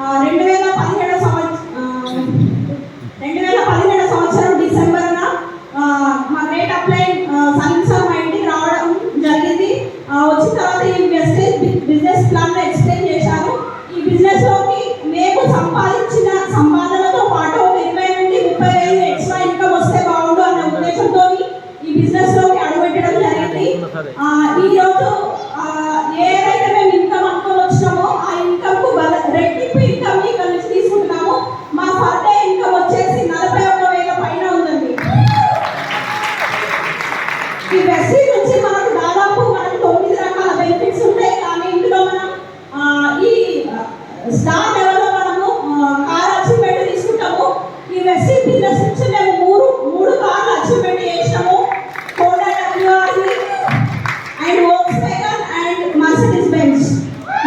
2017 సంవత్సరం డిసెంబర్న మా rate apply సంవత్సరం మా ఇంటికి రావడం జరిగింది. వచ్చిన తర్వాత ఈ బిజినెస్ ప్లాన్ ఎక్స్ప్లెయిన్ చేశారు. ఈ బిజినెస్ లోకి మేము సంపాదించిన సంపాదనతో పాటు 20 నుండి 30,000 ఎక్స్ట్రా ఇన్కమ్ వస్తే బాగుండు అనే ఉద్దేశంతో ఈ బిజినెస్ లోకి అడుగుపెట్టడం జరిగింది. ఈ రోజు ఏదైతే మేము ఇన్కమ్ అనుకొని వచ్చినామో ఆ ఇన్కమ్ కు రెట్టింపు ఇన్కమ్ ఇక్కడ నుంచి తీసుకుంటున్నాము. మా పర్ డే ఇన్కమ్ వచ్చేసి 41,000 పైన ఉందండి. ఈ వెస్టీ నుంచి మనకు దాదాపు 9 రకాల బెనిఫిట్స్ ఉంటాయి. కానీ ఇందులో మనం ఈ స్టార్ లెవెల్ లో మనము కార్ అచీవ్మెంట్ తీసుకుంటాము. ఈ వెస్టీ బిజినెస్ నుంచి మేము మూడు కార్లు అచీవ్మెంట్ చేసినాము. Honda WRV and Volkswagen and Mercedes Benz.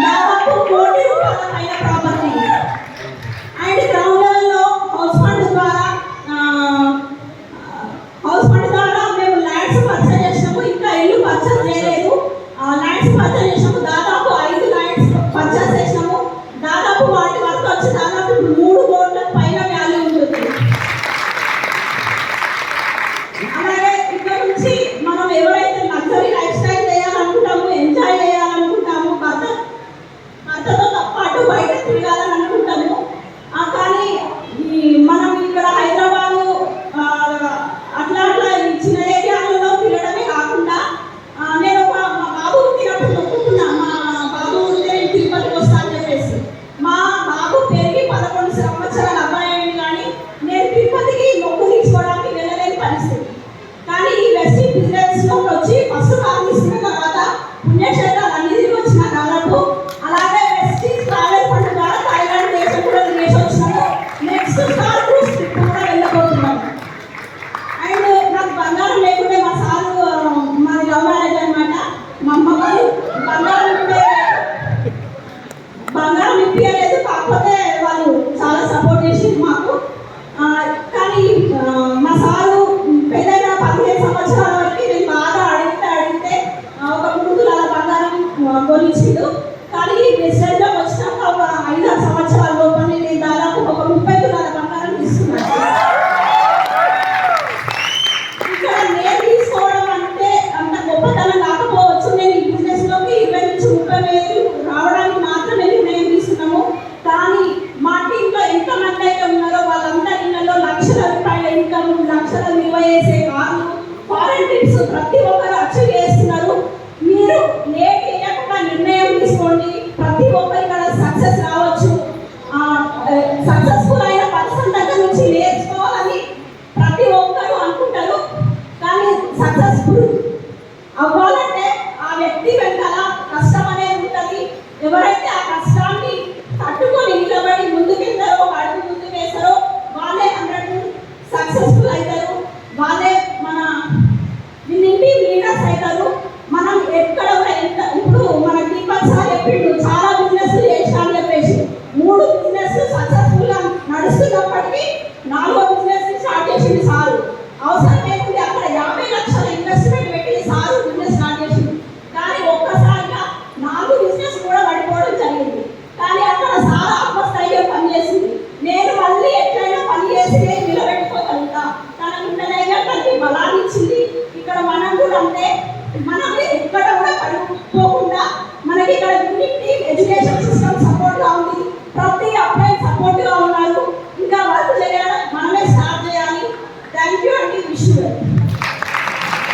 దాదాపు 1 కోటి రూపాయల పైన ప్రాపర్టీ. అండ్ గ్రౌండ్ లెవెల్ లో హౌస్ ఫండ్ ద్వారా మేము ల్యాండ్స్ పర్చేస్ చేసినాము. ఇంకా ఇల్లు పర్చేస్ చేయలేదు. ల్యాండ్స్ పర్చేస్ చేసినాము. దాదాపు 5 ల్యాండ్స్ పర్చేస్ చేసినాము. దాదాపు వాటి వర్త్ వచ్చి దాదాపు 3 కోట్ల పైన వాల్యూ ఉంటుంది. అలాగే ఇక్కడ నుంచి మనం ఎవరైతే లగ్జరీ లైఫ్ స్టైల్ చేయాలనుకుంటాము, ఎంజాయ్ చేయాలనుకుంటాము, భర్తతో పాటు బయట తిరగాలని